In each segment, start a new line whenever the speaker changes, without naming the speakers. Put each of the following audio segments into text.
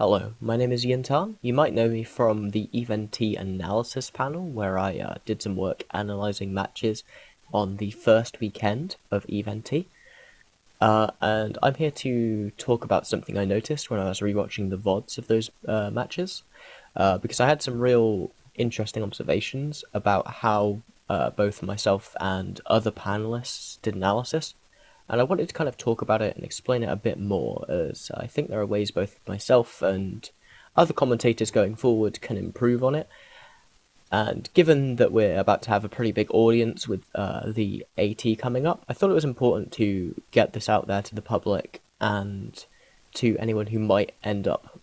Hello, my name is Jin'taan. You might know me from the EVNT analysis panel, where I did some work analysing matches on the first weekend of EVNT. And I'm here to talk about something I noticed when I was rewatching the VODs of those matches, because I had some real interesting observations about how both myself and other panelists did analysis. And I wanted to kind of talk about it and explain it a bit more, as I think there are ways both myself and other commentators going forward can improve on it. And given that we're about to have a pretty big audience with the AT coming up, I thought it was important to get this out there to the public and to anyone who might end up,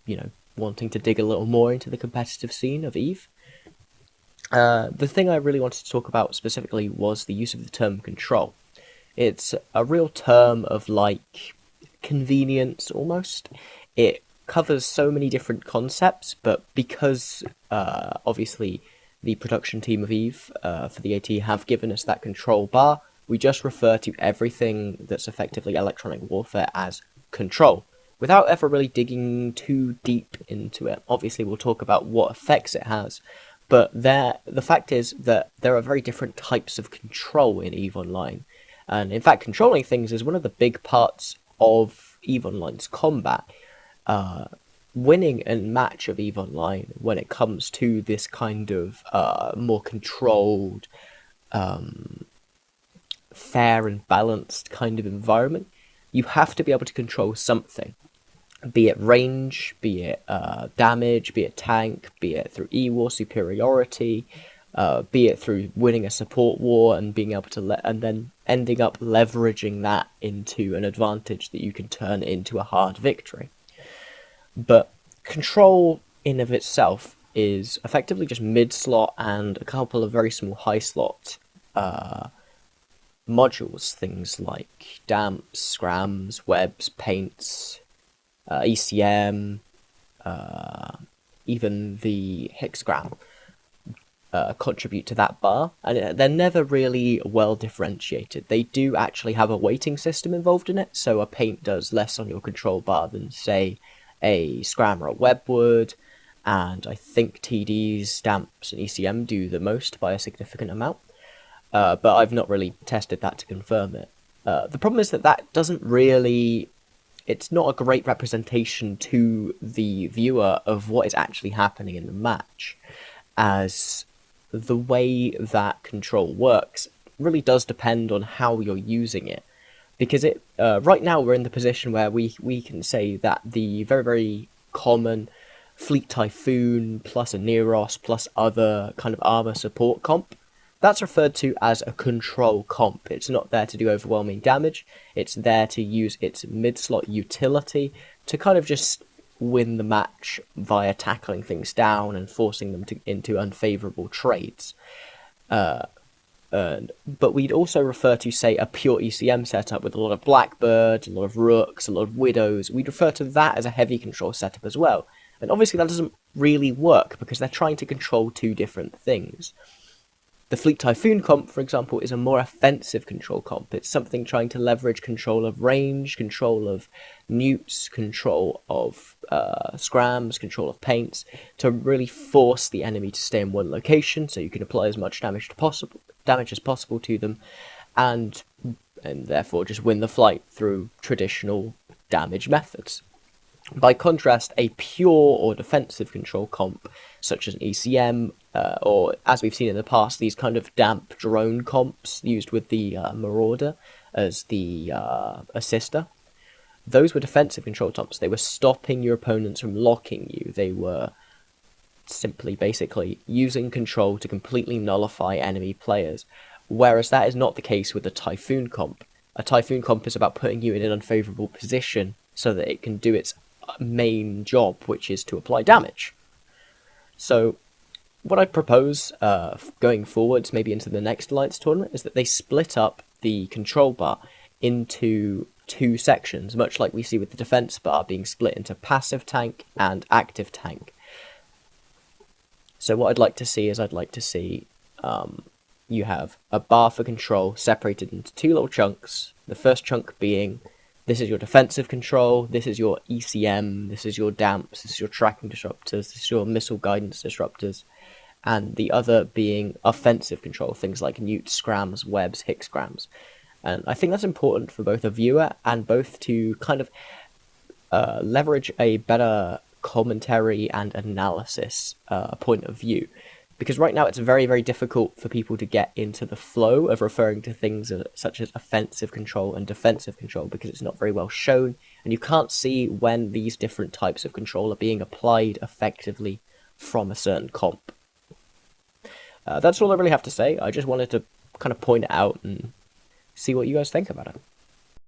wanting to dig a little more into the competitive scene of EVE. The thing I really wanted to talk about specifically was the use of the term control. It's a real term of convenience almost. It covers so many different concepts, but because obviously the production team of EVE for the AT have given us that control bar, we just refer to everything that's effectively electronic warfare as control, without ever really digging too deep into it. Obviously, we'll talk about what effects it has, but the fact is that there are very different types of control in EVE Online. And in fact, controlling things is one of the big parts of EVE Online's combat. Winning a match of EVE Online, when it comes to this kind of more controlled, fair and balanced kind of environment, you have to be able to control something. Be it range, be it damage, be it tank, be it through E-War superiority, be it through winning a support war and being able to and then ending up leveraging that into an advantage that you can turn into a hard victory. But control in of itself is effectively just mid-slot and a couple of very small high-slot modules, things like damps, scrams, webs, paints, ECM, even the hexagram. Contribute to that bar, and they're never really well differentiated. They do actually have a weighting system involved in it, so a paint does less on your control bar than, say, a scram or a web would, and I think TDs, stamps, and ECM do the most by a significant amount, but I've not really tested that to confirm it. The problem is that doesn't really... It's not a great representation to the viewer of what is actually happening in the match, as the way that control works really does depend on how you're using it. Because right now we're in the position where we can say that the very, very common Fleet Typhoon plus a Neros plus other kind of armor support comp, that's referred to as a control comp. It's not there to do overwhelming damage, it's there to use its mid-slot utility to kind of just win the match via tackling things down and forcing them into unfavourable trades. But we'd also refer to, say, a pure ECM setup with a lot of Blackbirds, a lot of Rooks, a lot of Widows. We'd refer to that as a heavy control setup as well. And obviously that doesn't really work because they're trying to control two different things. The Fleet Typhoon comp, for example, is a more offensive control comp. It's something trying to leverage control of range, control of newts, control of scrams, control of paints, to really force the enemy to stay in one location so you can apply as much damage as possible to them, and therefore just win the fight through traditional damage methods. By contrast, a pure or defensive control comp, such as an ECM, or as we've seen in the past, these kind of damp drone comps used with the Marauder as the assister, those were defensive control comps. They were stopping your opponents from locking you. They were simply, basically, using control to completely nullify enemy players, whereas that is not the case with a Typhoon comp. A Typhoon comp is about putting you in an unfavourable position so that it can do its main job, which is to apply damage. So what I propose going forwards, maybe into the next Alliance tournament, is that they split up the control bar into two sections, much like we see with the defense bar being split into passive tank and active tank. So what I'd like to see is you have a bar for control separated into two little chunks, the first chunk being This is your defensive control, this is your ECM, this is your damps, this is your tracking disruptors, this is your missile guidance disruptors, and the other being offensive control, things like newts, scrams, webs, hexgrams. And I think that's important for both a viewer and both to kind of leverage a better commentary and analysis point of view. Because right now it's very, very difficult for people to get into the flow of referring to things such as offensive control and defensive control because it's not very well shown, and you can't see when these different types of control are being applied effectively from a certain comp. That's all I really have to say. I just wanted to kind of point it out and see what you guys think about it.